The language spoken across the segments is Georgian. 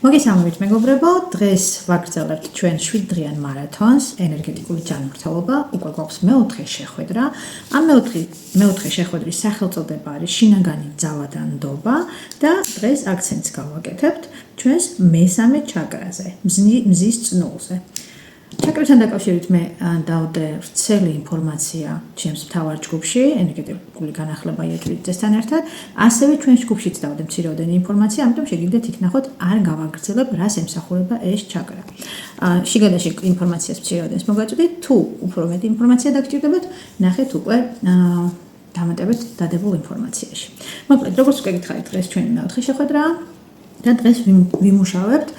მოგესალმებით მეგობრებო, დღეს ვაგრძელებთ ჩვენ 7 დღიან მარათონს, ენერგეტიკული ჯანმრთელობა, უკვე გვაქვს მეოთხე შეხვედრა. ამ მეოთხე შეხვედრის სახელწოდება არის შინაგანი ძალა და ნდობა და დღეს აქცენტს გავაკეთებთ ჩვენს მესამე ჩაკრაზე, მზის წნულზე. ჩაკრასთან დაკავშირებით მე დავდე ვრცელი ინფორმაცია ჩემს მთავარ ჯგუფში, ენერგეტიკული განახლება იეთვიძესთან ერთად, ასევე ჩვენ ჯგუფშიც დავდე მცირეოდენი ინფორმაცია, ამიტომ შეგიძლიათ იქ ნახოთ, არ გავაგრძელებ, რას ემსახურება ეს ჩაკრა. შიგადაში ინფორმაციას მცირეოდენს მოგაწვდით, თუ უფრო მეტი ინფორმაცია დაგჭირდებათ, ნახეთ უკვე დამატებით დადებულ ინფორმაციაში. მოკლედ, როგორც უკვე გითხარით, დღეს ჩვენი მეოთხე შეხვედრაა და დღეს ვიმუშავებთ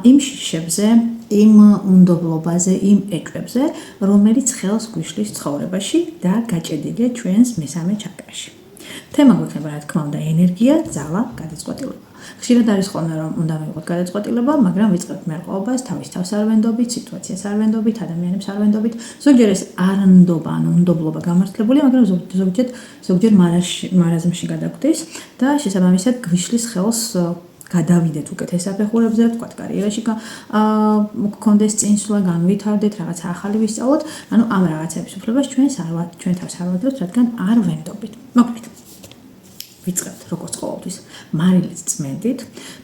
იმ შიშებზე, იმ უნდობლობაზე, იმ ეჭვებზე, რომელიც ხელს გვიშლის ცხოვრებაში და გაჭედილია ჩვენს მესამე ჩაკრაში. თემა გვექნება, რა თქმა უნდა, ენერგია, ძალა, გადაწყვეტილება. ხშირად არის ხოლმე, რომ უნდა მივიღოთ გადაწყვეტილება, მაგრამ ვიწყებთ მერყეობას, თავის თავს არ ვენდობით, სიტუაციას არ ვენდობით, ადამიანებს არ ვენდობით. ზოგჯერ ეს არ ნდობა, ანუ უნდობლობა გამართლებულია, მაგრამ ზოგჯერ მარაზმში გადაგვდის და შესაბამისად გვიშლის ხელს გადავიდეთ უკეთეს საფეხურებზე, თქვათ კარიერაში გქონდეს წინსვლა, განვითარდეთ, რაღაცა ახალი ვისწავლოთ, ანუ ამ რაღაცების უფლებას ჩვენ თავს არ ვაძლევთ, რადგან არ ვენდობით. მოკლედ. ვიწყებთ როგორც ყოველთვის მარილის წმენდით.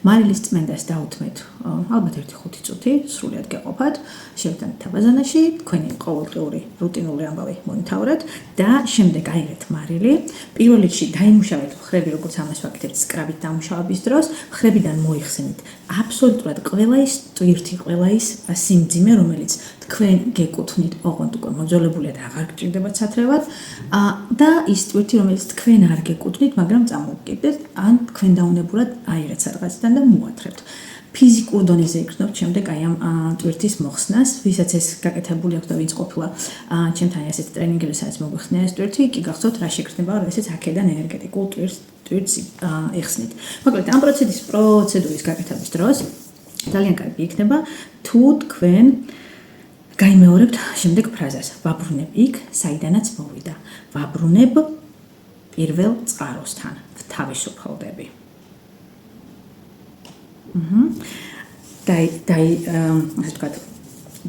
მარილის წმენდას დაუთმეთ ალბათ 1-5 წუთი, სრულად გეყოფათ, შევიტანეთ თაბაზანაში, თქვენი ყოველდღიური რუტინული ამბავი მონიტორეთ და შემდეგ აიღეთ მარილი. პირველ რიგში დაიმუშავეთ მხრები, როგორც ამას ვაკეთებთ სკრაბით დამუშავების დროს, მხრებიდან მოიხსენით აბსოლუტურად ყველა ის ტვირთი, ყველა ის სიმძიმე, რომელიც თქვენ გეკუთვნით, ოღონდ უკვე მოძველებულია და აღარ გჭირდებათ სათრევად და ის ტვირთი, რომელიც თქვენ არ გეკუთვნით, მაგრამ წამოგკიდეთ, ან თქვენ დაუნებურად აიღეთ სადღაციდან და მოათრევთ. ფიზიკურ დონეზე იგრძნობთ შემდეგ აი ამ ტვირთის მოხსნას, ვისაც ეს გაკეთებული აქვს და ვინც ყოფილა ჩემთან ასეთ ტრენინგებზე, სადაც მოგვიხსნა ეს ტვირთი, კი გახსოვთ რა შეგრძნება, როდესაც აქედან ენერგეტიკულ ტვირთს იხსნით. მოკლედ, ამ პროცედურის გაკეთების დროს ძალიან კარგი იქნება, თუ თქვენ გაიმეორებთ შემდეგ ფრაზას. ვაბრუნებ იქ, საიდანაც მოვიდა. ვაბრუნებ პირველ წყაროსთან, ვთავისუფლდები.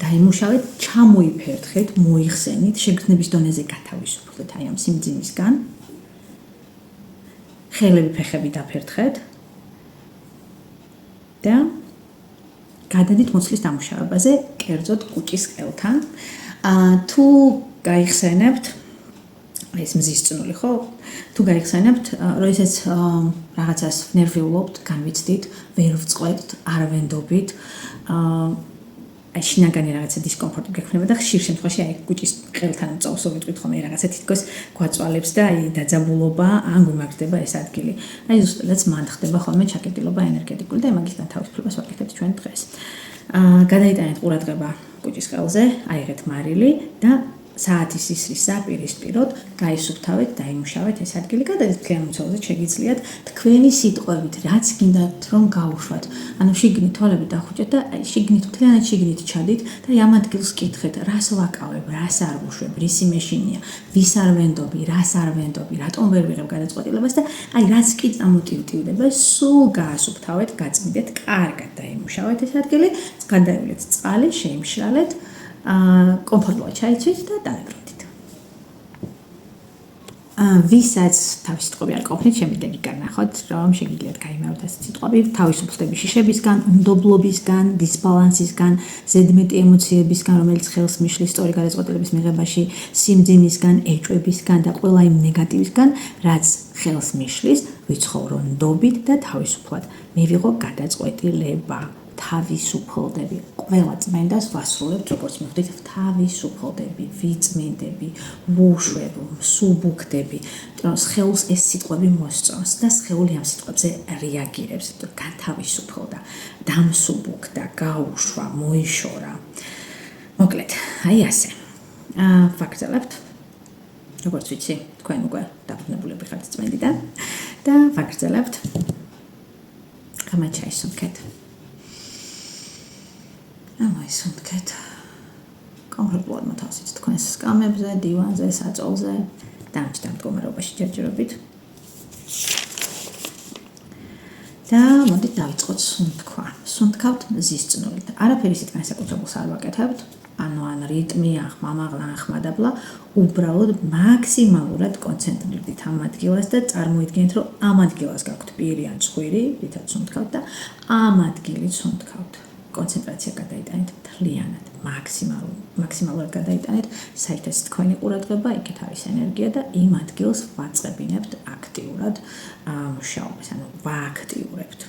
დაიმუშავეთ, ჩამოიფერთხეთ, მოიხსენით, შეგრძნების დონეზე გათავისუფლდეთ აი ამ სიმძიმისგან. ხელები, ფეხები დაფერთხეთ და გადადით მოცლის დამუშავებაზე, კერძოდ კუჭის ყელთან. თუ გაიხსენებთ ეს მზის წნული, ხო? თუ გაიხსენებთ, როდესაც რაღაცას ნერვიულობთ, განვიცდით, ვერ ვწყვეტთ, არ ვენდობით, შინაგანი რაღაცა დისკომფორტი გექნება და ხშირ შემთხვევაში აი კუჭის ყელთან წავსო ვიტყვით ხოლმე რაღაცა თითქოს გვაწვალებს და აი დაძაბულობა, ან გვიმაგრდება ეს ადგილი. აი ზუსტადაც მანდ ხდება ხოლმე ჩაკეტილობა ენერგეტიკული და მაგისგან თავისუფლებას ვაკეთებთ ჩვენ დღეს. გადაიტანეთ ყურადღება კუჭის ყელზე, აიღეთ მარილი და საათის ისრის საპირისპიროდ გაისუფთავეთ, დაიმუშავეთ ეს ადგილი, გადადით მთლიან მუცელზე, შეგიძლიათ თქვენი სიტყვებით, რაც გინდათ რომ გაუშვათ. ანუ შიგნით თვალები დახუჭეთ და შიგნით მთლიანად შიგნით ჩადით და ამ ადგილს კითხეთ, რას ვაკავებ, რას არ ვუშვებ, რისი მეშინია, ვის არ ვენდობი, რას არ ვენდობი, რატომ ვერ ვიღებ გადაწყვეტილებას და აი რაც კი წამოტივტივდება, სულ გაასუფთავეთ, გაწმიდეთ, კარგად დაიმუშავეთ ეს ადგილი, გადაივლეთ წყალი, შეიმშრალეთ. კომფორტულად ჩაიცვით და დავებრუნდით. ვისაც თავის სიტყვები არ ყოფნით, შემიძლია განახოთ, რომ შეგიძლიათ გაიმეოროთ ეს სიტყვები თავისუფლდების შიშებისგან, უნდობლობისგან, დისბალანსისგან, ზედმეტი ემოციებისგან, რომელიც ხელს მიშლის სწორი გადაწყვეტილების მიღებაში, სიმძიმისგან, ეჭვებისგან და ყველა იმ ნეგატივისგან, რაც ხელს მიშლის, ვიცხოვრო ნდობით და თავისუფლად მივიღო გადაწყვეტილება. თავისუფლდები. ყველა წმენდას ვასრულებთ, როგორც მივხვდით, თავისუფლდები, ვიწმინდები, ვუშვებ, სუბუქდები. სხეულს ეს სიტყვები მოსწონს და სხეული ამ სიტყვებზე რეაგირებს. გათავისუფლდა, დამსუბუქდა, გაუშვა, მოიშორა. მოკლედ, აი ასე. ვაგრძელებთ. როგორც ვიცი, თქვენ უკვე დაბრუნებულები ხართ წმენდიდან და ვაგრძელებთ. ღამე ჩაისუნთქეთ. ამაისუნთქეთ. კომფორტულად მოთავსეთ თქვენს სკამებზე, დივანზე, საწოლზე, დამჭდა მდგომარეობაში ჯერჯერობით. და მოდით დავიწყოთ სუნთქვა. სუნთქავთ მზის წნულით. არაფერი ისეთ განსაკუთრებულს არ ვაკეთებთ. ანუ ან რიტმი, ან ხმამაღლა, ან ხმადაბლა, უბრალოდ მაქსიმალურად კონცენტრირდით ამ ადგილას და წარმოიდგინეთ, რომ ამ ადგილას გაქვთ პირი ან ცხვირი, რითაც სუნთქავთ და ამ ადგილით სუნთქავთ. კონცენტრაცია გადაიტანეთ მთლიანად, მაქსიმალურად გადაიტანეთ, საერთოდ თქვენი ყურადღება იქით არის ენერგია და იმ ადგილს ვაწყებინებთ აქტიურად მუშაობას, ანუ ვააქტიურებთ.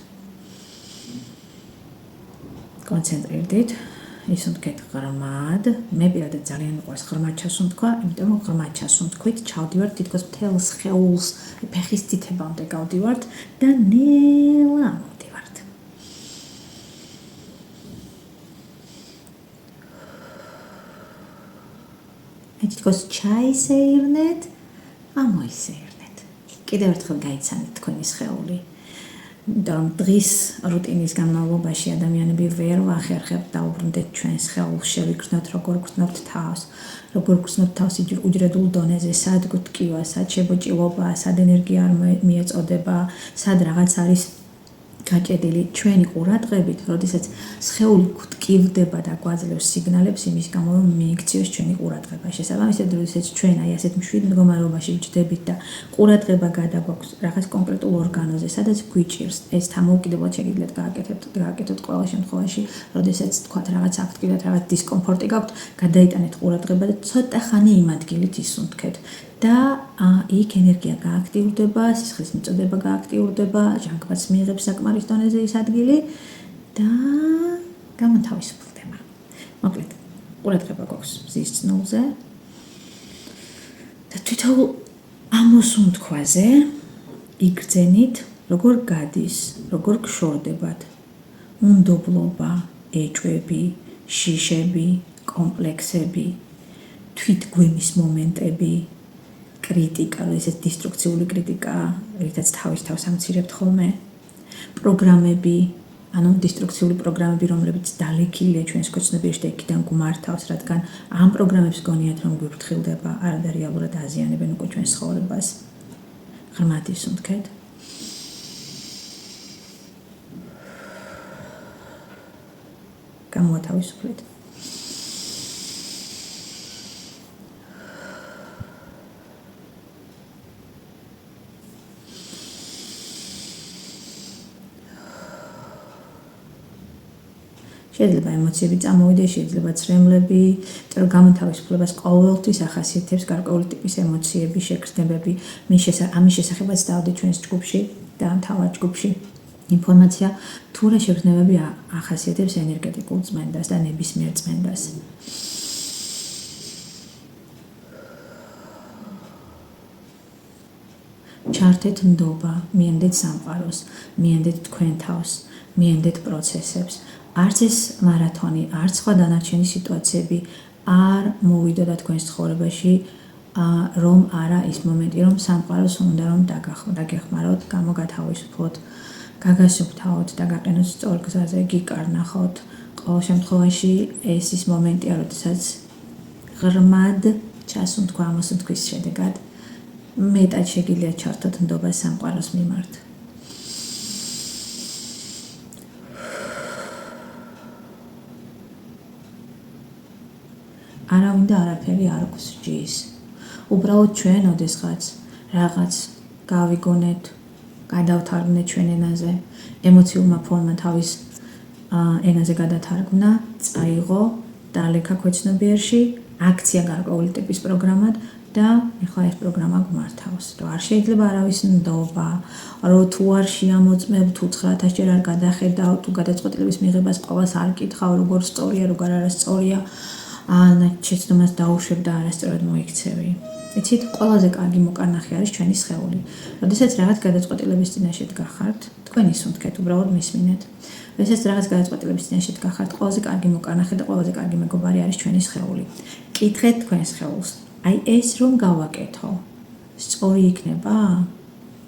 კონცენტრირდით, ისუნთქეთ ღრმად, მე პირადად ძალიან მიყვარს ღრმად ჩასუნთქვა, იმიტომ რომ ღრმად ჩასუნთქვით ჩავდივართ თითქოს მთელ სხეულს, ფეხის თითებამდე გავდივართ და ნელა მოვდივართ. თითქოს ჩაისეირნეთ, ამოისეირნეთ. კიდევ ერთხელ გაიცანეთ თქვენი სხეული. და დღის რუტინის განმავლობაში ადამიანები ვერ ვახერხებთ დაუბრუნდეთ ჩვენ სხეულს, შევიგრძნოთ როგორ გრძნობთ თავს, როგორ გრძნობთ თავს უჯრედულ დონეზე, სად გვტკივა, სად შებოჭილობა, სად ენერგია არ მიეწოდება, სად რაღაც არის გაჭედილი ჩვენი ყურადღებით, როდესაც სხეული გვტკივდება და გვაძლევს სიგნალებს იმის გამო, რომ მიიქციოს ჩვენი ყურადღება. შესაბამისად, როდესაც ჩვენ აი ასეთ მშვიდ მდგომარეობაში ვჯდებით და ყურადღება გადაგვაქვს რაღაც კონკრეტულ ორგანოზე, სადაც გვიჭირს, ეს დამოუკიდებლად შეგიძლიათ გააკეთოთ ყველა შემთხვევაში, როდესაც თქვათ რაღაც აქტივად რაღაც დისკომფორტი გაქვთ, გადაიტანეთ ყურადღება და ცოტა ხანი იმ ადგილით ისუნთქეთ. და იქ ენერგია გააქტიურდება, სისხლის მიწოდება გააქტიურდება, ჟანგბადს მიიღებს საკმარის დონეზე ის ადგილი და გამოთავისუფლდება. მოკლედ, ყურადღება გვაქვს მზის წნულზე და თვითონ ამოსუნთქვაზე იგრძენით, როგორ გადის, როგორ გშორდებათ უნდობლობა, ეჭვები, შიშები, კომპლექსები, თვითგვემის მომენტები, კრიტიკა, ესეც დისტრუქციული კრიტიკა, რითაც თავის თავს ამცირებთ ხოლმე, პროგრამები, ანუ დისტრუქციული პროგრამები, რომლებიც დალექილია ჩვენს ქოცნებიაში და იქიდან გვმართავს, რადგან ამ პროგრამებს გონიათ, რომ გვიფრთხილდება, არადა რეალურად აზიანებენ უკვე ჩვენს ცხოვრებას. ღრმად ისუნთქეთ. გამოათავისუფლეთ. შეიძლება ემოციები წამოვიდეს, შეიძლება ცრემლები, იმიტომ გამოთავისუფლებას ყოველთვის ახასიათებს გარკვეული ტიპის ემოციები, შეგრძნებები, ამის შესახებაც დავდით ჩვენს ჯგუფში და მთავარ ჯგუფში. ინფორმაცია თუ რა შეგრძნებები ახასიათებს ენერგეტიკულ წმენდას და ნებისმიერ წმენდას. ჩართეთ ნდობა, მიენდეთ სამყაროს, მიენდეთ თქვენ თავს, მიენდეთ პროცესებს. არც ეს მარათონი, არც სხვა დანარჩენი სიტუაციები არ მოვიდოდა თქვენს ცხოვრებაში, რომ არა ის მომენტი, რომ სამყაროს უნდა რომ დაგეხმაროთ, გამოგათავისუფლოთ, გაგასუფთავოთ და გაყენოთ სწორ გზაზე, გიკარნახოთ. ყოველ შემთხვევაში ეს ის მომენტია, როდესაც ღრმად ჩასუნთქვა ამოსუნთქვის შედეგად მეტად შეგიძლიათ ჩართოთ ნდობა სამყაროს მიმართ. არავინ და არაფერი არ გვსჯის. უბრალოდ ჩვენ ოდესღაც რაღაც გავიგონეთ, გადავთარგმნეთ ჩვენ ენაზე, ემოციურმა ფონმა თავის ენაზე გადათარგმნა, წაიღო, დაალექა ქვეცნობიერში, აქცია გარკვეული ტიპის პროგრამად და ეხლა ეს პროგრამა გვმართავს. რომ არ შეიძლება არავის ნდობა, რომ თუ არ შეამოწმებ, თუ 900 ჯერ არ გადახედავ, თუ გადაწყვეტილების მიღებას ყოველს არ კითხავ, როგორ სწორია, როგორ არასწორია. შეცდომას დაუშვებ და არასწორად მოიქცევი. იცით, ყველაზე კარგი მოკარნახი არის ჩვენი სხეული. როდესაც რაღაც გადაწყვეტილების წინაშე დგახართ, თქვენ ისუნთქეთ, უბრალოდ მისმინეთ. როდესაც რაღაც გადაწყვეტილების წინაშე დგახართ, ყველაზე კარგი მოკარნახი და ყველაზე კარგი მეგობარი არის ჩვენი სხეული. კითხეთ თქვენ სხეულს. აი ეს რომ გავაკეთო, სწორი იქნება?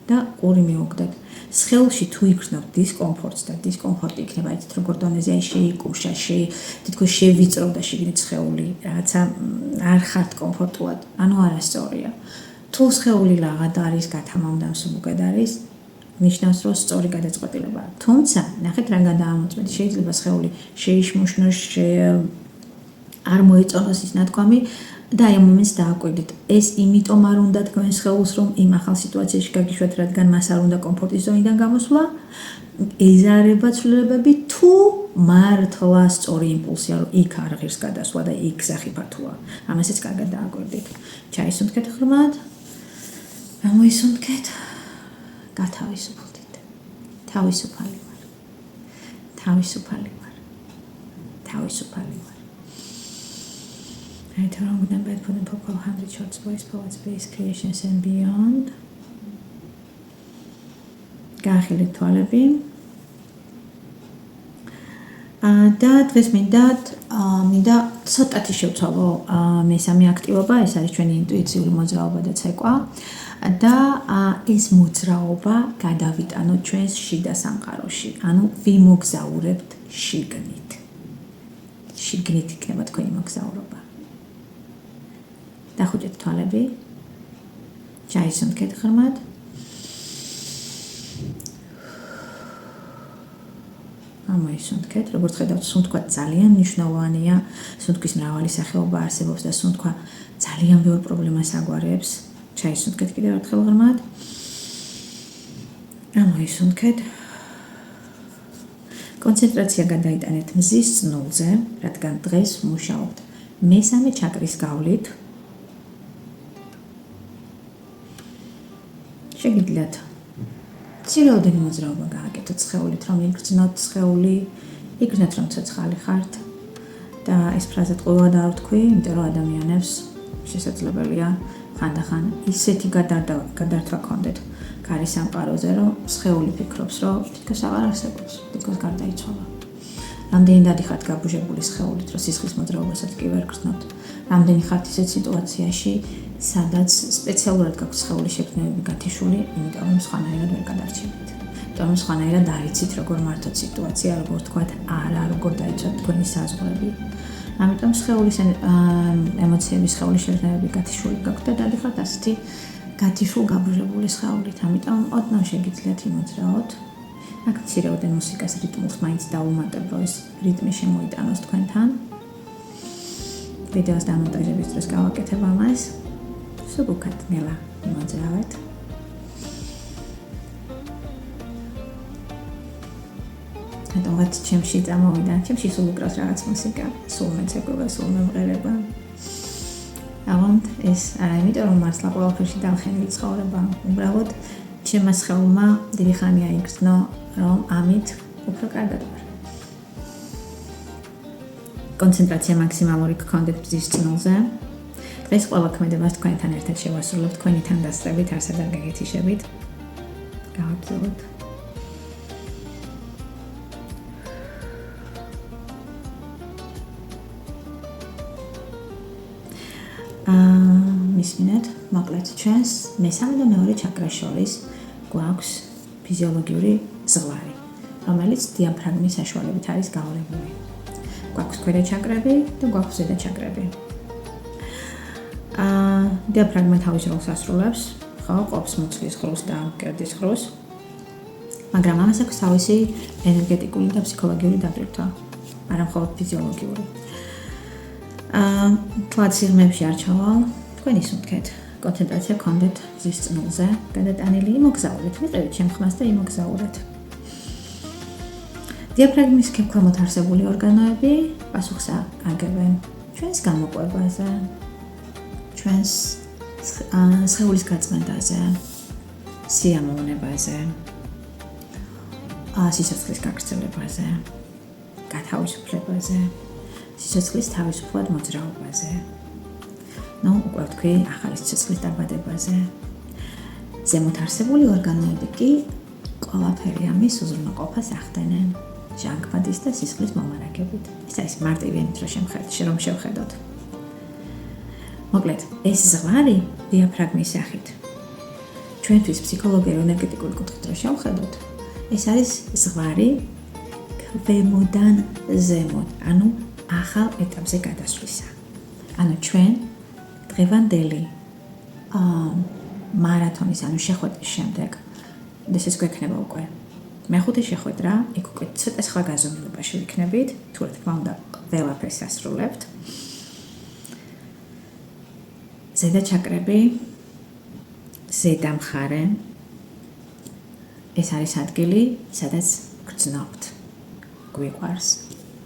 და ორი მივუგდეთ. სხეულში თუ იგრძნობთ დისკომფორტს და დისკომფორტი იქნება იცით როგორ დონეზე აი შეიკუშა, თითქოს შევიწრო და შიგნით სხეული, რაღაცა არ ხართ კომფორტულად, ანუ არასწორია. თუ სხეული ლაღად არის, გათამამდა მსუბუქად არის, ნიშნავს, რომ სწორი გადაწყვეტილება. თუმცა, ნახეთ რა გადაამოწმეთ, შეიძლება სხეული შეიშმუშნოს, არ მოეწონოს ის ნათქვამი და აი ამ მომენტს დააკვირდით. ეს იმიტომ არ უნდა თქვენ სხეულს, რომ იმ ახალ სიტუაციაში გაგიშვათ, რადგან მას არ უნდა კომფორტის ზონიდან გამოსვლა, ეზარება ცვლილებები თუ მართლა სწორი იმპულსია, რომ იქ არ ღირს გადასვლა და იქ გზახი ფართოა. ამასაც კარგად დააკვირდით. ჩაისუნთქეთ ღრმად. გამოისუნთქეთ. გათავისუფლდით. თავისუფალი ვარ. თავისუფალი ვარ. თავისუფალი ვარ. I turn on bed for the purple 100 shorts voice power space creations and beyond. გაახილეთ თვალები. და დღეს მინდა ცოტათი შევცვალო მესამე აქტივობა, ეს არის ჩვენი ინტუიციური მოძრაობა და ცეკვა. და ეს მოძრაობა გადავიტანოთ ჩვენს შიდა სამყაროში. ანუ ვიმოგზაურებთ შიგნით. შიგნით იქნება თქვენი მოგზაურობა. დახუჭეთ თვალები. ჩაისუნთქეთ ღრმად. ამოისუნთქეთ, როგორც ხედავთ, სუნთქვა ძალიან მნიშვნელოვანია. სუნთქვის მრავალი სახეობა არსებობს და სუნთქვა ძალიან ბევრ პრობლემას აგვარებს. ჩაისუნთქეთ კიდევ ერთხელ ღრმად. ამოისუნთქეთ. კონცენტრაცია გადაიტანეთ მზის წნულზე, რადგან დღეს მუშაობთ მესამე ჩაკრის გავლით. შეგიძლიათ ცირეოდენი მოძრაობა გააკეთოთ სხეულით, რომ იგრძნოთ სხეული, იგრძნოთ რომ ცოცხალი ხართ და ეს ფრაზა ყოველდღე არ ვთქვი, იმიტომ რომ ადამიანებს შესაძლებელია ხანდახან ისეთი გადართვა კონდეთ კარის სამყაროზე, რომ სხეული ფიქრობს, რომ თითქოს აღარ არსებობს, თითქოს გარდაიცვალა. რამდენი დადიხართ გაბუჟებული სხეულით, რომ სისხლის მოძრაობასაც კი ვერ გრძნობთ. რამდენი ხართ ისეთ სიტუაციაში, სადაც სპეციალურად გაქვთ სხეულის შექმნები გათიშული, იმიტომ რომ სხვანაირად ვერ გადარჩებით. იმიტომ რომ სხვანაირად არ იცით როგორ მართოთ სიტუაცია, როგორ თქვათ არა, როგორ დაიცვათ თქვენი საზღვრები. ამიტომ სხეულის ემოციების სხეულის შექმნები გათიშული გაქვთ და დადიხართ ასეთი გათიშულ გაბუჟებული სხეულით. ამიტომ ოდნავ შეგიძლიათ იმოძრაოთ. აქ მცირეოდენ მუსიკას რიტმულს მაინც დაუმატებ, რომ ეს რიტმი შემოიტანოს თქვენთან. ვიდეოს დამონტაჟების დროს გავაკეთებ ამას. სულ ნელა იმოძრავეთ. რატომღაც ჩემში წამოვიდა, ჩემში სულ უკრავს რაღაც მუსიკა, სულ მეცეკვება, სულ მემღერება. აღონდ ეს არა იმიტომ რომ მართლა ყველაფერში დავხენილი ცხოვრება, უბრალოდ ჩემმა სხეულმა დიდი ხანია იგრძნო, რომ ამით უფრო კარგად ვარ. კონცენტრაცია მაქსიმალური გქონდეთ მზის წნულზე. დღეს ყველა ქმედებას თქვენთან ერთად შევასრულებთ, თქვენი თანდასწრებით, არსად არ გაგეთიშებით. გავაგზავნოთ. მისმინეთ, მოკლედ ჩვენს მესამე და მეორე ჩაკრას შორის გვაქვს ფიზიოლოგიური ზღვარი, რომელიც დიაფრაგმის საშუალებით არის გავრებული. გვაქვს ქვედა ჩაკრები და გვაქვს ზედა ჩაკრები. დიაფრაგმა თავის როლს ასრულებს, ხო, ყოფს მუცლის ღრუს და მკერდის ღრუს. მაგრამ ამას აქვს თავისი ენერგეტიკული და ფსიქოლოგიური დატვირთვა, არა მხოლოდ ფიზიოლოგიური. თქვათ სიღრმეებში არ ჩავალ, თქვენ ისუნთქეთ, კონცენტრაცია გქონდეთ მზის წნულზე, გადატანილი იმოგზაურეთ, მიყევით შემხმას და იმოგზაურეთ. დიაფრაგმის ქერქქვემოთ არსებული ორგანოები პასუხს აგებენ ჩვენს გამოყვებაზე, ჩვენს სხეულის გაწმენდაზე, სიამოვნებაზე, სიცოცხლის გაგრძელებაზე, გათავისუფლებაზე, სიცოცხლის თავისუფლად მოძრაობაზე. უკვე ვთქვი, ახალი სიცოცხლის დაბადებაზე. ზემოთ არსებული ორგანოები კი ყველაფერი ამის უზრუნველყოფას ახდენენ ჟანგბადის და სისხლის მომარაგებით. ეს არის მარტივი ენით რომ შევხედოთ. მოკლედ, ეს ზღვარი დიაფრაგმის სახით. ჩვენთვის ფსიქოლოგიური ენერგეტიკული კუთხით რომ შევხედოთ, ეს არის ზღვარი ქვემოდან ზემოთ, ანუ ახალ ეტაპზე გადასვლისა. ანუ ჩვენ დღევანდელი მარათონის, ანუ შეხვედრის შემდეგ ეს გვექნება უკვე. მეხუთე შეხვედრა, იქ უკვე ცოტა სხვა გაზომილებაში ვიქნებით, თუ რა თქმა უნდა, ყველაფერს ასრულებთ. ზედა ჩაკრები, ზედა მხარე, ეს არის ადგილი, სადაც გრძნობთ, გვიყვარს,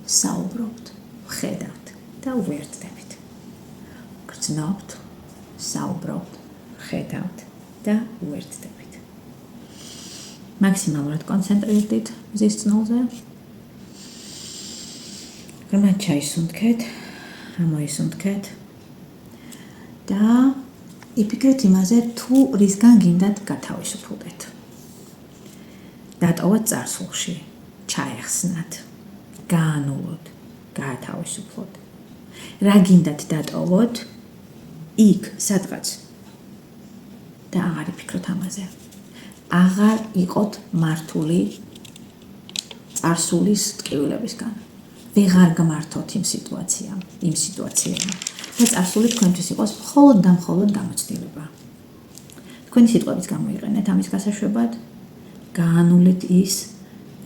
საუბრობთ, ხედავთ და უერთდებით. გრძნობთ, საუბრობთ, ხედავთ და უერთდებით. მაქსიმალურად კონცენტრირდით მზის წნულზე. ღრმად ჩაისუნთქეთ, ამოისუნთქეთ და იფიქრეთ იმაზე, თუ რისგან გინდათ გათავისუფლდეთ. დატოვოთ წარსულში, ჩაეხსნათ, გაანულოთ, გაათავისუფლოთ. რა გინდათ დატოვოთ, იქ, სადღაც და აღარ იფიქროთ ამაზე. აღარ იყოთ მართული წარსულის ტკივილებისგან. ვეღარ გმართოთ იმ სიტუაციამ. და წარსული თქვენთვის იყოს მხოლოდ და მხოლოდ გამოცდილება. თქვენი სიტყვებით გამოიყენეთ ამის გასაშვებად, გაანულეთ ის,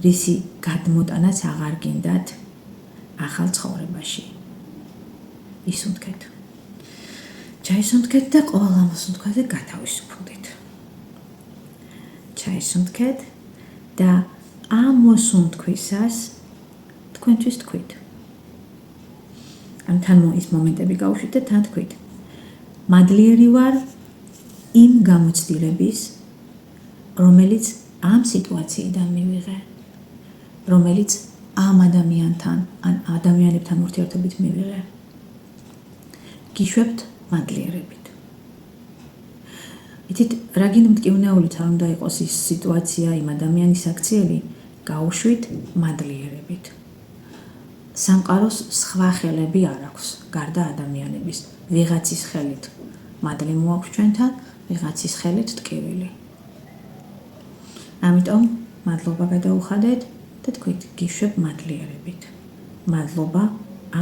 რისი გადმოტანაც აღარ გინდათ ახალ ცხოვრებაში. ისუნთქეთ. ჩაისუნთქეთ და ყოველ ამოსუნთქვაზე გათავისუფლდით. ჩაისუნთქეთ და ამოსუნთქვისას თქვენთვის თქვით. ან თან ის მომენტები გავუშვით და თან თქვით. მადლიერი ვარ იმ გამოცდილების, რომელიც ამ სიტუაციიდან მივიღე, რომელიც ამ ადამიანთან, ან ადამიანებთან ურთიერთობით მივიღე. გიშვებთ მადლიერებით. იცით, რა გინდა მტკივნეულიც არ უნდა იყოს ის სიტუაცია, იმ ადამიანის აქციელი, გაუშვით მადლიერებით. სამყაროს სხვა ხელები არ აქვს, გარდა ადამიანების. ვიღაცის ხელით მადლი მოაქვს ჩვენთან, ვიღაცის ხელით ტკივილი. ამიტომ მადლობა გადაუხადეთ და თქვით, გიშვებ მადლიერებით. მადლობა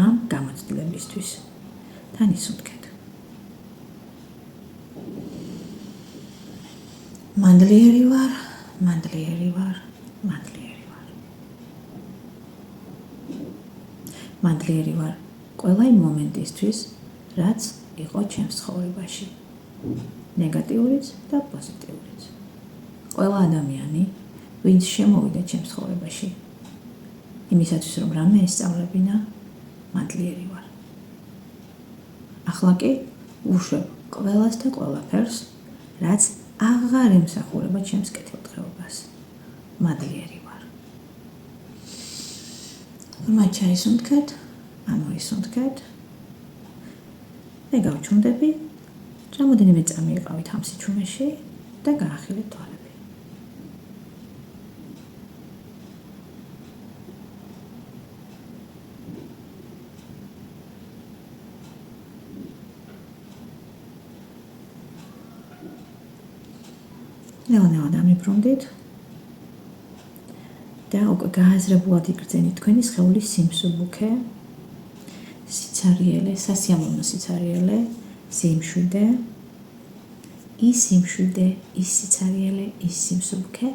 ამ გამოცდილებისთვის. თან ისუნთქეთ. მადლიერი ვარ, მადლიერი ვარ, მადლიერი ვარ. მადლიერი ვარ ყველა იმ მომენტისთვის, რაც იყო ჩემს ცხოვრებაში. ნეგატიურიც და პოზიტიურიც. ყველა ადამიანი, ვინც შემოვიდა ჩემს ცხოვრებაში, იმისათვის რომ რამე ესწავლებინა, მადლიერი ვარ. ახლა კი უშვებ ყველას და ყველაფერს, რაც აღარ ემსახურება ჩემს კეთილდღეობას. მადლიერი ვარ. ღრმად ჩაისუნთქეთ, ამოისუნთქეთ და გავჩუმდები, რამოდენიმე წამი იყავით ამ სიჩუმეში და გაახილეთ თვალები. ნელა-ნელა დამიბრუნდით და უკვე გააზრებულად იგრძენით თქვენი სხეულის სიმსუბუქე, სიცარიელე, სასიამოვნო სიცარიელე, სიმშვიდე, ის სიმშვიდე, ის სიცარიელე, ის სიმსუბუქე,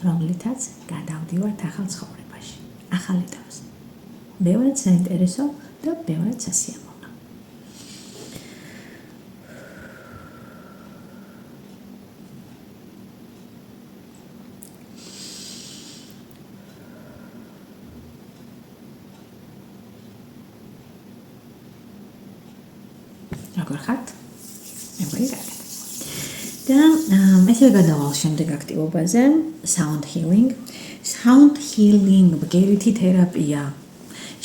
რომლითაც გადავდივართ ახალ ცხოვრებაში, ახალ ეტაპზე. ბევრად საინტერესო და ბევრად სასიამოვნო. როგორ ხართ? მეგონი კარგად. და ესე გადავალ შემდეგ აქტივობაზე, sound healing. Sound healing ბგერითი თერაპია.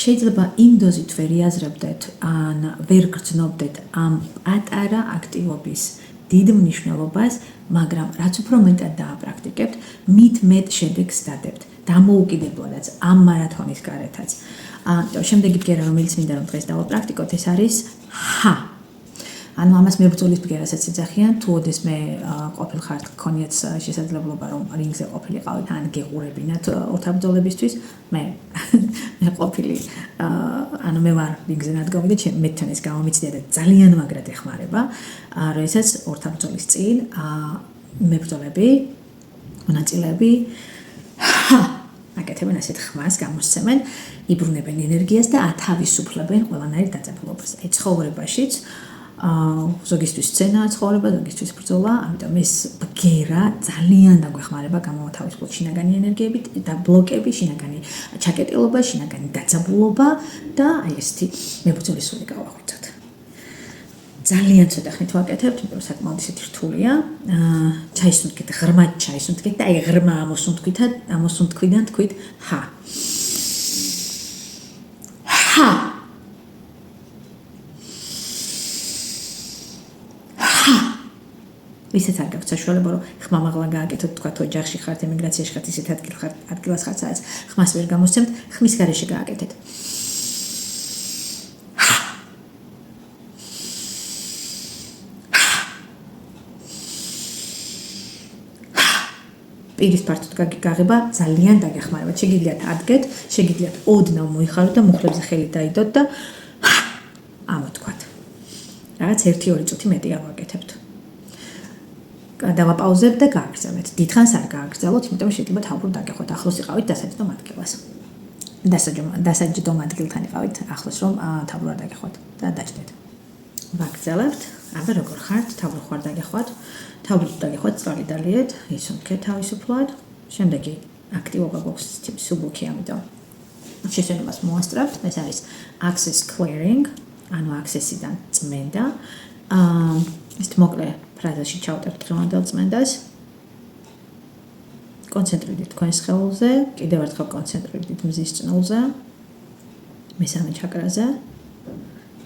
შეიძლება იმ დოზით ვერ იაზრებდეთ, ან ვერ გრძნობდეთ ამ პატარა აქტივობის დიდ მნიშვნელობას, მაგრამ რაც უფრო მეტად დააპრაქტიკებთ, მით მეტ შედეგს დადებთ. დამოუკიდებლადაც ამ მარათონის გარეთაც. შემდეგი ბგერა, რომელიც მინდა რომ დღეს დავაპრაქტიკოთ, ეს არის ჰა. ანუ ამას მებრძოლის ბგერასაც ეძახიან, თუ ოდესმე ყოფილ ხართ, გქონიათ შესაძლებლობა რომ რინგზე ყოფილიყავით, ან გეღურებინათ ორთაბრძოლებისთვის, მე ყოფილი, ანუ მე ვარ რინგზე ნადგომი და მე თან ეს გამომიცდია და ძალიან მაგრად ეხმარება, როდესაც ორთაბრძოლის წინ მებრძოლები მონაწილეები აკეთებენ ასეთ ხმას, გამოსცემენ, იბრუნებენ ენერგიას და ათავისუფლებენ ყველანაირ დაძაბულობას. აი ცხოვრებაშიც ზოგისთვის სცენაა ცხოვრება, ზოგისთვის ბრძოლა, ამიტომ ეს ბგერა ძალიან დაგვეხმარება გამოვათავისუფლოთ შინაგანი ენერგიებით და ბლოკები, შინაგანი ჩაკეტილობა, შინაგანი დაძაბულობა და აი ესეთი მებრძოლის სული გავაღვიძოთ. ძალიან ცოტა ხნით ვაკეთებთ, იმიტომ რომ საკმაოდ ისეთი რთულია. ჩაისუნთქეთ, ღრმად ჩაისუნთქეთ და აი ღრმა ამოსუნთქვიდან თქვით ჰა. ჰა. ვისაც არ გაქვთ საშუალება, რომ ხმამაღლა გააკეთოთ, თქვათ ოჯახში ხართ, ემიგრაციაში ხართ, ისეთ ადგილას ხართ, სადაც ხმას ვერ გამოსცემთ, ხმის გარეშე გააკეთეთ. პირის ფართოდ გაღება ძალიან დაგეხმარებათ. შეგიძლიათ ადგეთ, შეგიძლიათ ოდნავ მოიხაროთ და მუხლებზე ხელი დაიდოთ და ამოთქვათ. რაღაც 1-2 წუთი მეტი არ ვაკეთებთ. დავაპაუზებთ და გააგრძელებთ. დიდხანს არ გააგრძელოთ, იმიტომ რომ შეიძლება თავბრუ დაგეხოთ. ახლოს იყავით დასაჯდომ ადგილას. დასაჯდომ ადგილთან იყავით ახლოს, რომ თავბრუ არ დაგეხოთ და დაჭდეთ. ვაგრძელებთ. აბა როგორ ხართ? თავბრუ ხარ დაგეხოთ. თავბრუ დაგეხოთ, წყალი დალიეთ, ისუნთქეთ თავისუფლად. შემდეგი აქტივობა გვაქვს სუბუქი, ამიტომ შესვენებას მოასწრებთ. ეს არის access clearing, ანუ access-იდან წმენდა. ეს მოკლე ფრაზაში ჩავწერთ დღევანდელ წმენდას. კონცენტრირდით თქვენს სხეულზე, კიდევ ერთხელ კონცენტრირდით მზის წნულზე, მესამე ჩაკრაზე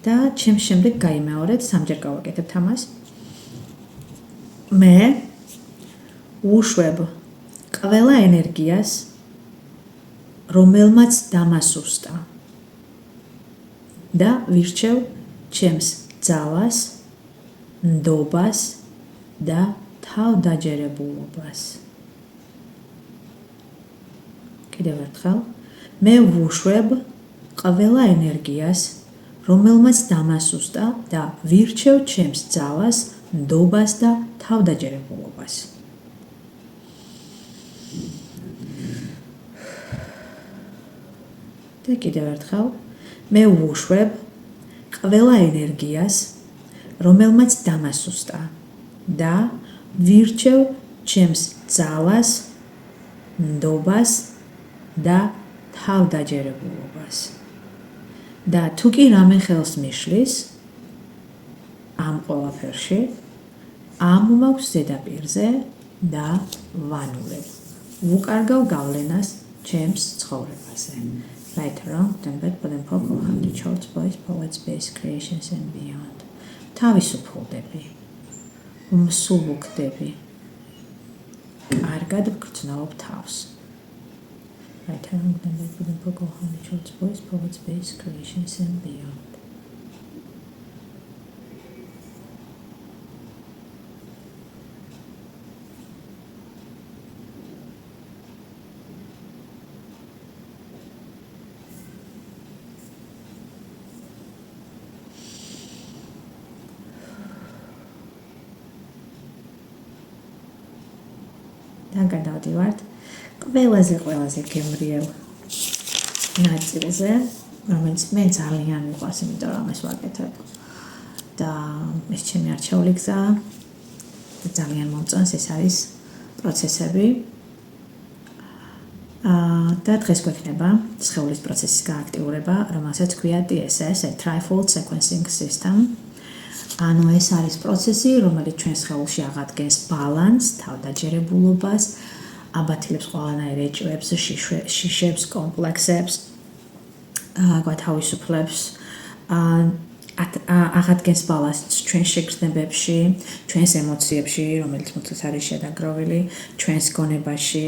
და ჩემს შემდეგ გაიმეორეთ, 3-ჯერ გავაკეთებთ ამას. მე უშვებ ყველა ენერგიას, რომელმაც დამასუსტა და ვირჩევ ჩემს ძალას, ნდობას და თავდაჯერებულობას. კიდევ ერთხელ, მე ვუშვებ ყველა ენერგიას, რომელმაც დამასუსტა და ვირჩევ ჩემს ძალას, ნდობას და თავდაჯერებულობას. და კიდევ ერთხელ, მე ვუშვებ ყველა ენერგიას, რომელმაც დამასუსტა და ვირჩევ ჩემს ძალას, ნდობას და თავდაჯერებულობას. და თუ კი რამე ხელს მიშლის ამ ყველაფერში, ამომაქვს ზედაპირზე და ვანურებ. ვუკარგავ გავლენას ჩემს ცხოვრებაზე. Later on, then bed, but then poco, handy charts, boys, poets, base, creations and beyond. თავისუფლდები, მსუბუქდები, კარგად ვგრძნობ თავს. Right hand, then bed, but then poco, handy charts, boys, poets, base, creations and beyond. და გადავდივართ ყველაზე გემრიელ ნაწილზე, რომელიც მე ძალიან მიყვარს, იმიტომ რომ ეს ვაკეთებ. და ეს ჩემი არჩეული გზა და ძალიან მომწონს, ეს არის პროცესები. და დღეს გვექნება სხეულის პროცესის გააქტიურება, რომელსაც ქვია TSS, Trifold Sequencing System. ანუ ეს არის პროცესი, რომელიც ჩვენ სხეულში აღადგენს ბალანსს, თავდაჯერებულობას, აბათილებს ყველანაირ ეჭვებს, შიშებს, კომპლექსებს, გვათავისუფლებს, აღადგენს ბალანსს ჩვენ შეგრძნებებში, ჩვენს ემოციებში, რომელიც მოწეს არის შედაგროვილი, ჩვენს გონებაში,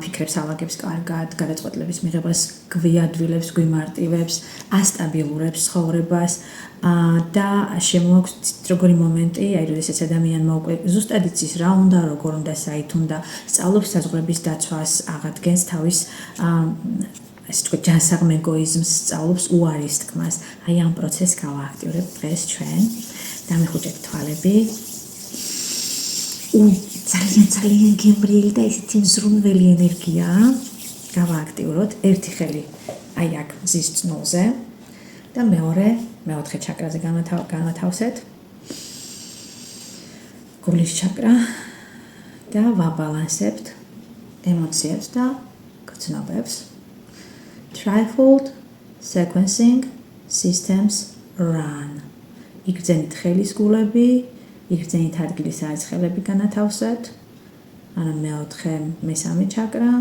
ფიქრებს ალაგებს კარგად, გადაწყვეტილების მიღებას გვიადვილებს, გვიმარტივებს, ასტაბილურებს ცხოვრებას. და შემოაქვს როგორი მომენტი, აი როდესაც ადამიანმა უკვე ზუსტად იცის რა უნდა, როგორ უნდა, საით უნდა, სწავლობს საზღვრების დაცვას, აღადგენს თავის ესე თქვა ჯანსაღ ეგოიზმს, სწავლობს უარის თქმას. აი ამ პროცესს გავააქტიურებთ დღეს ჩვენ. დამეხუჭეთ თვალები. ძალიან გემრიელი და ისეთი მზრუნველი ენერგიაა. გავააქტიუროთ ერთი ხელი აი აქ მზის წნულზე და მეოთხე ჩაკრაზე განათავსეთ. გულის ჩაკრა და ვაბალანსებთ ემოციებს და გრძნობებს. Trifold sequencing systems run. იგრძენით ხელის გულები, იგრძენით ადგილის არეცხელები განათავსეთ. ანუ მეოთხე, მესამე ჩაკრა,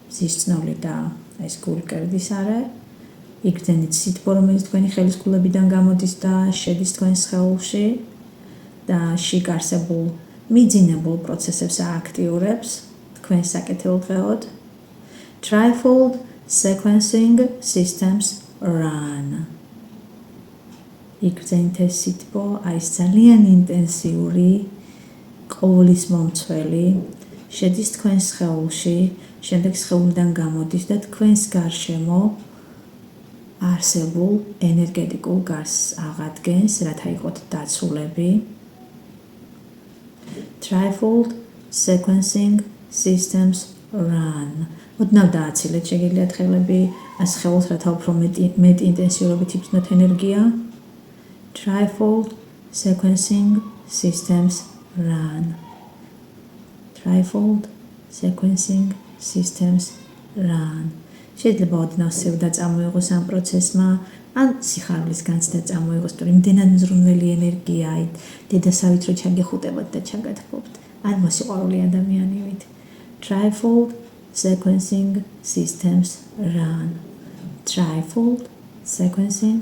მზის წნული და ეს გულკერდის არე. იგრძენით სითბო, რომელიც თქვენი ხელის გულებიდან გამოდის და შედის თქვენ სხეულში და შიგ არსებულ მიძინებულ პროცესებს ააქტიურებს თქვენ საკეთილ დღეოდ. Trifold sequencing systems run. იგრძენით ეს სითბო, აი ეს ძალიან ინტენსიური ყოვლის მომცველი შედის თქვენ სხეულში, შემდეგ სხეულიდან გამოდის და თქვენს გარშემო არსებულ ენერგეტიკულ გარსს აღადგენს, რათა იყოთ დაცულები. Trifold sequencing systems run. ოდნავ დააცილეთ შეგიძლიათ ხელები სხეულს, რათა უფრო მეტი ინტენსიურობით იბრძნოთ ენერგია. Trifold sequencing systems run. Trifold sequencing systems run. შეიძლება ოდნავ სევდა წამოიღოს ამ პროცესმა, ან სიხარულის განცდა წამოიღოს, თუ იმდენად მზრუნველი ენერგია, დედასავით რო ჩაგეხუტებათ და ჩაგათბობთ, ან მოსიყვარული ადამიანივით. Trifold sequencing systems run. Trifold sequencing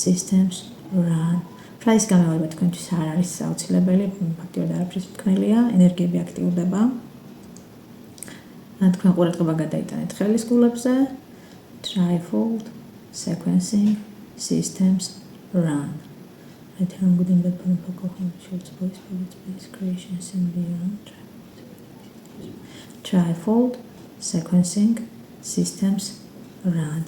systems run. Price გამეორება თქვენთვის არ არის საოცილებელი, ფაქტიურად არაფრის მთქმელია, ენერგიები აქტიურდება. ან თქვენ ყურადღება გადაიტანეთ ხელის გულებზე. Trifold sequencing systems run. Return good and bad protocol shorts voice space creations and beyond. Trifold sequencing systems run.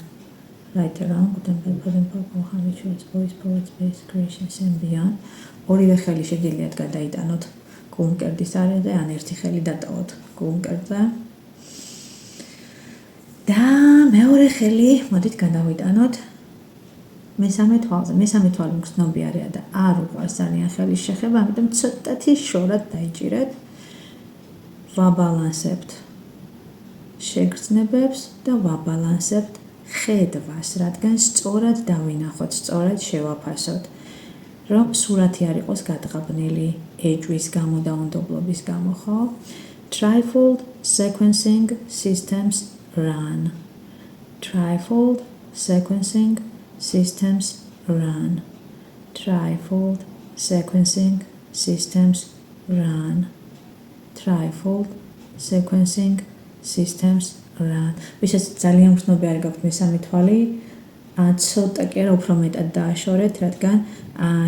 Right around good and bad protocol shorts voice space creations and beyond. ორივე ხელი შეგიძლიათ გადაიტანოთ გულმკერდის არეზე, ან ერთი ხელი დატოვოთ გულმკერდზე. და მეორე ხელი მოდით გადავიტანოთ მესამე თვალზე. მესამე თვალი მგრძნობიარეა და არ უყვარს ძალიან ხელის შეხება, ამიტომ ცოტათი შორად დაიჭირეთ. ვაბალანსებთ შეგრძნებებს და ვაბალანსებთ ხედვას, რადგან სწორად დავინახოთ, სწორად შევაფასოთ, რომ სურათი არ იყოს გადღაბნილი ეჭვის გამო და უნდობლობის გამო, ხო? Trifold sequencing systems run. Trifold sequencing systems run. Trifold sequencing systems run. Trifold sequencing systems run. ვისაც ძალიან მგრძნობიარე გაქვთ მესამე თვალი, ცოტა კი არა უფრო მეტად დააშორეთ, რადგან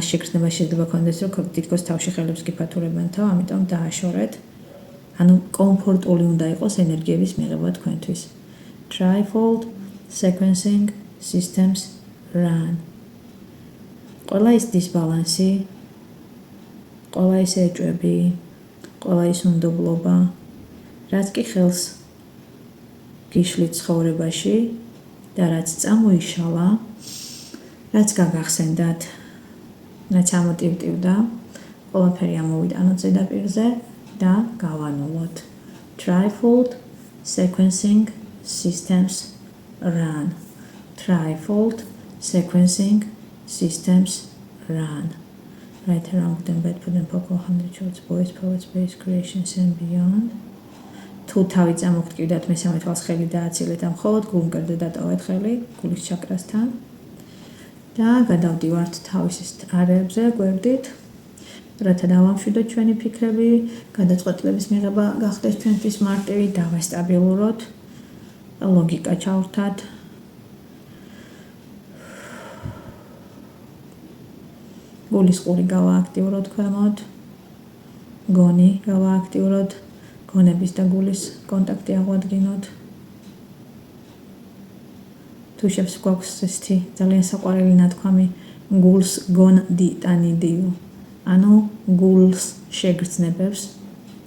შეგრძნება შეიძლება გქონდეს, რომ თითქოს თავში ხელებს გიფათურებენ თავ, ამიტომ დააშორეთ. ანუ კომფორტული უნდა იყოს ენერგიების მიღება თქვენთვის. Trifold sequencing systems run. ყველა ის დისბალანსი, ყველა ის ეჭვები, ყველა ის უნდობლობა, რაც კი ხელს გიშლით ცხოვრებაში და რაც წამოიშალა, რაც გაგახსენდათ, რაც ამოტივტივდა, ყველაფერი ამოვიტანოთ ზედაპირზე და გავანულოთ. Trifold sequencing systems run. Trifold sequencing systems run. Right around and bed for the purple 100 shorts voice power space creations and beyond. თუ თავი წამოგტკივდათ მესამე თვალს ხელი დააცილეთ ამ მხოლოდ გულმკერდზე დატოვეთ ხელი გულის ჩაკრასთან და გადავდივართ თავის არეებზე გვერდით, რათა დავამშვიდოთ ჩვენი ფიქრები, გადაწყვეტილების მიღება გახდეს ჩვენთვის მარტივი, დავასტაბილუროთ, ლოგიკა ჩავრთათ. გულის ყური გავააქტიუროთ ქვემოთ, გონი გავააქტიუროთ, გონების და გულის კონტაქტი აღვადგინოთ. თუ შეფს გვაქვს ესეთი ძალიან საყვარელი ნათქვამი, გულს გონ დი ტანი დიუ. ანუ გულს შეგრძნებებს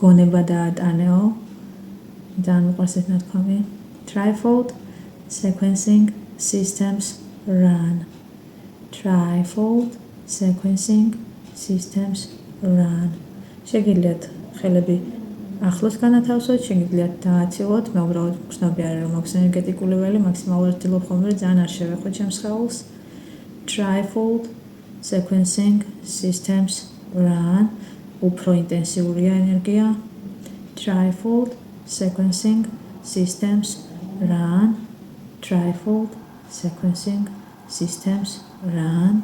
გონება დაატანეო. ძალიან მიყვარს ეს ნათქვამი. Trifold sequencing systems run. Trifold sequencing systems run. შეგიძლიათ ხელები ახლოს განათავსოთ, შეგიძლიათ დააცილოთ, მე უბრალოდ გრძნობი არის რომ აქვს ენერგეტიკული ველი, მაქსიმალურად ვცდილობ ხოლმე ძალიან არ შევეხოთ ჩემს სხეულს. Trifold sequencing systems run. უფრო ინტენსიურია ენერგია. Trifold sequencing systems run. Trifold sequencing systems run.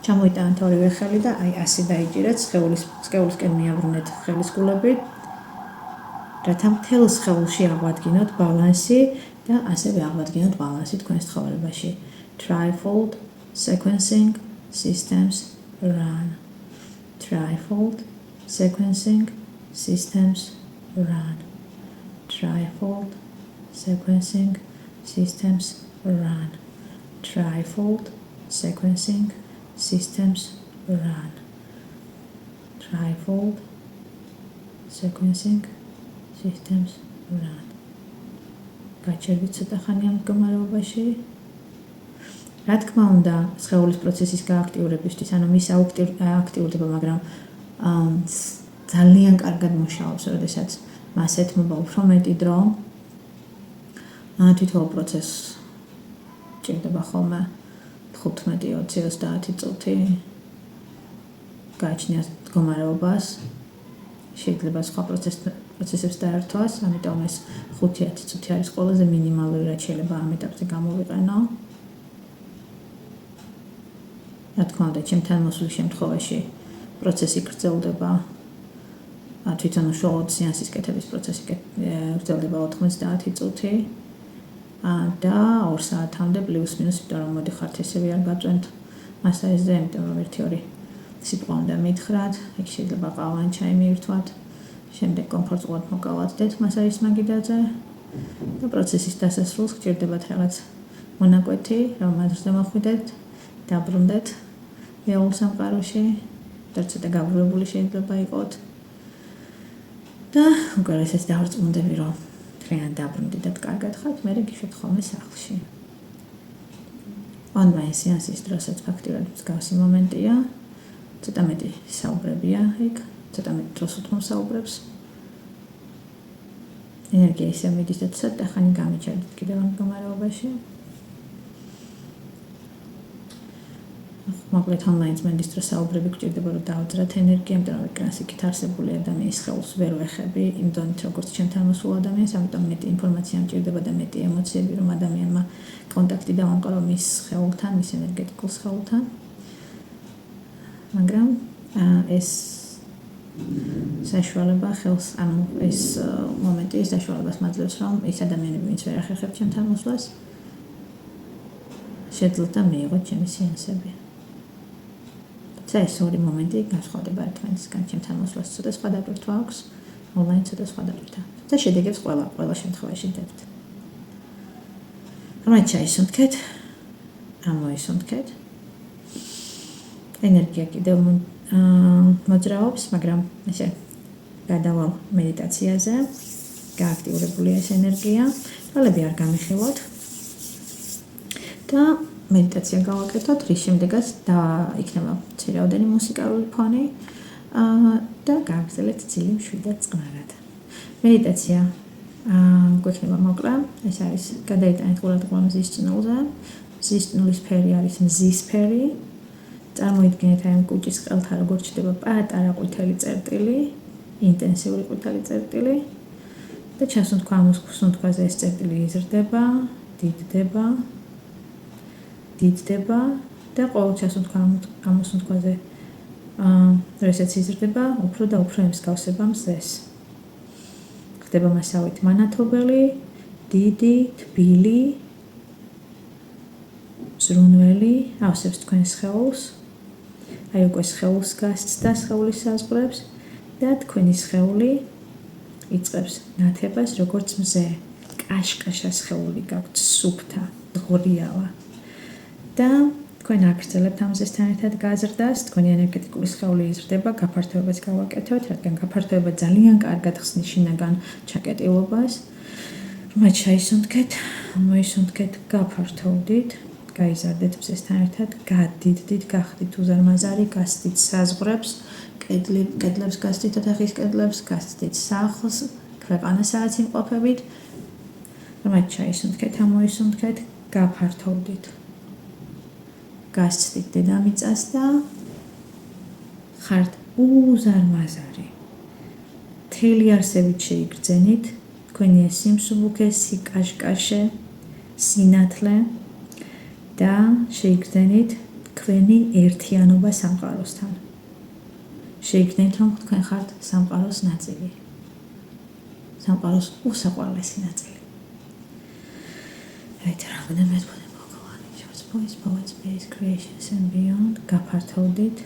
ჩამოიტანეთ ორივე ხელი და აი ასე დაიჭირეთ სხეულისკენ მიაბრუნეთ ხელისკულებით. რათა მთელ სხეულში აღვადგინოთ ბალანსი და ასევე აღვადგინოთ ბალანსი თქვენს ცხოვრებაში. Trifold sequencing systems run. Trifold sequencing systems run. Trifold sequencing systems run. Trifold sequencing systems run. Trifold sequencing systems run. გაჩერდით ცოტა ხანი ამ მდგომარეობაში. რა თქმა უნდა, სხეულის პროცესის გააქტიურებისთვის, ანუ მის აქტიურდება, მაგრამ ძალიან კარგად მუშაობს, როდესაც მას ეთმობა უფრო მეტი დრო. თითოეულ პროცესს ჭირდება ხოლმე 15-20 წუთი გააჩნიათ მდგომარეობას. შეიძლება სხვა პროცესებს დაერთვას, ამიტომ ეს 5-10 წუთი არის ყველაზე მინიმალური, რაც შეიძლება ამ ეტაპზე გამოვიყენო. რა თქმა უნდა, ჩემთან მოსვლის შემთხვევაში პროცესი გრძელდება თვითონ უშუალოდ სეანსის კეთების პროცესი გრძელდება 90 წუთი და 2 საათამდე პლუს მინუს, იმიტომ რომ მოდიხართ ესევე არ გაწვენთ მასაჟზე, იმიტომ რომ 1-2 სიტყვა უნდა მითხრათ, იქ შეიძლება ყავა ან ჩაი მიირთვათ, შემდეგ კომფორტულად მოკავადდეთ მასაჟის მაგიდაზე და პროცესის დასასრულს გჭირდებათ რაღაც მონაკვეთი, რომ მასზე მოხვიდეთ, დაბრუნდეთ რეალურ სამყაროში, და ცოტა გაბრუებული შეიძლება იყოთ. და უკვე ესეც დავარწმუნდები, რომ თქვენ დაბრუნდით და კარგად ხართ, მერე გიშვათ ხოლმე სახლში. Online სეანსის დროსაც ფაქტიურად მსგავსი მომენტია. ცოტა მეტი საუბრებია იქ, ცოტა მეტი დროს უთმოსაუბრებს. ენერგია ისე მიდის და ცოტა ხანი გამიჩერდით კიდევ ამ მდგომარეობაში. მოკლედ online მენდის დროს საუბრები გჭირდება რომ დაუძრათ ენერგია, იმიტომ რომ ეკრანს იქით არსებული ადამიანის სხეულს ვერ ვეხები, იმ დონით როგორც ჩემთან მოსულ ადამიანს, ამიტომ მეტი ინფორმაცია მჭირდება და მეტი ემოციები, რომ ადამიანმა კონტაქტი დავამყარო მის სხეულთან, მის ენერგეტიკულ სხეულთან. მაგრამ ეს საშუალება ხელს, ანუ ეს მომენტი ის საშუალებას მაძლევს, რომ ეს ადამიანები, ვინც ვერ ახერხებთ ჩემთან მოსვლას, შეძლოთ და მიიღოთ ჩემი სეანსები. ეს ორი მომენტი განსხვავდება ერთმანეთისგან, ჩემთან მოსვლას ცოტა სხვა დატვირთვა აქვს, online ცოტა სხვა დატვირთვა. და შედეგებს ყველა შემთხვევაში დებთ. ამათ ჩაისუნთქეთ, ამოისუნთქეთ. ენერგია კიდევ მოძრაობს, მაგრამ ესე გადავალ მედიტაციაზე, გააქტიურებულია ეს ენერგია, თვალები არ გამიხილოთ და მედიტაცია გავაკეთოთ, რის შემდეგაც იქნება ცირეოდენი მუსიკალური ფონი და გავაგრძელეთ ძილი მშვიდად წყნარად. მედიტაცია გვექნება მოკლე, ეს არის გადაიტანეთ ყურადღება მზის წნულზე. მზის წნულის ფერი არის მზის ფერი. წარმოიდგინეთ აი ამ კუჭის ყელთან როგორ ჩდება პატარა ყვითელი წერტილი, ინტენსიური ყვითელი წერტილი და ჩასუნთქვა ამ სუნთქვაზე ეს წერტილი იზრდება, დიდდება და ყოველ ჩასუნთქვა ამ სუნთქვაზე როდესაც იზრდება, უფრო და უფრო ემსგავსება მზეს. ხდება მასავით მანათობელი, დიდი, თბილი, ზრუნველი, ავსებს თქვენს სხეულს. აი უკვე სხეულს გასცდა სხეულის საზღვრებს და თქვენი სხეული იწყებს ნათებას, როგორც მზე. კაშკაშა სხეული გაქვთ, სუფთა, ღორიალა. და თქვენ აგრძელებთ ამ ზესთან ერთად გაზრდას, თქვენი ენერგეტიკული სხეული იზრდება, გაფართოებაც გავაკეთოთ, რადგან გაფართოება ძალიან კარგად ხსნის შინაგან ჩაკეტილობას. მათ ჩაისუნთქეთ, მოისუნთქეთ, გაფართოვდით, გაიზარდეთ მზესთან ერთად, გადიდდით, გახდით უზარმაზარი, გასცდით საზღვრებს, კედლებს გასცდით, ოთახის კედლებს, გასცდით სახლს, ქვეყანას სადაც იმყოფებით. მათ ჩაისუნთქეთ, მოისუნთქეთ, გაფართოვდით. გასცდით დედამიწას და ხართ უზარმაზარი. მთელი არსებით შეიგრძენით, თქვენი ეს სიმსუბუქე, სიკაშკაშე, სინათლე და შეიგრძენით თქვენი ერთიანობა სამყაროსთან. შეიგრძენით, რომ თქვენ ხართ სამყაროს ნაწილი. სამყაროს უსაყვარლესი ნაწილი. რამდენიმე Voice, poets, space, creations and beyond. გაფართოვდით,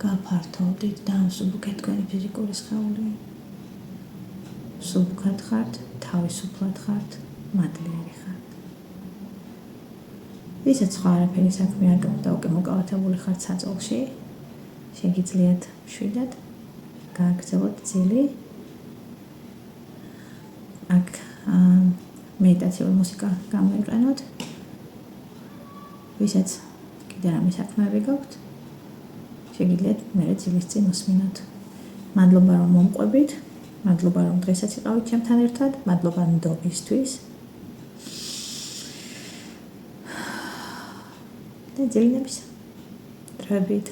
გაფართოვდით და ამ სუბუქეთ თქვენი ფიზიკური სხეული. სუბუქად ხართ, თავისუფლად ხართ, მადლიერი ხართ. ვისაც სხვა არაფერი საქმე არ გაქვთ და უკვე მოკავათებული ხართ საწოლში, შეგიძლიათ მშვიდად გააგრძელოთ ძილი. აქ მედიტაციული მუსიკა გამოიყენოთ. ვისაც კიდე რამე საქმეები გაქვთ, შეგიძლიათ მერე ძილის წინ მოსმინოთ. მადლობა რომ მომყვებით, მადლობა რომ დღესაც იყავით ჩემთან ერთად, მადლობა ნდობისთვის. და ძილინების დროებით.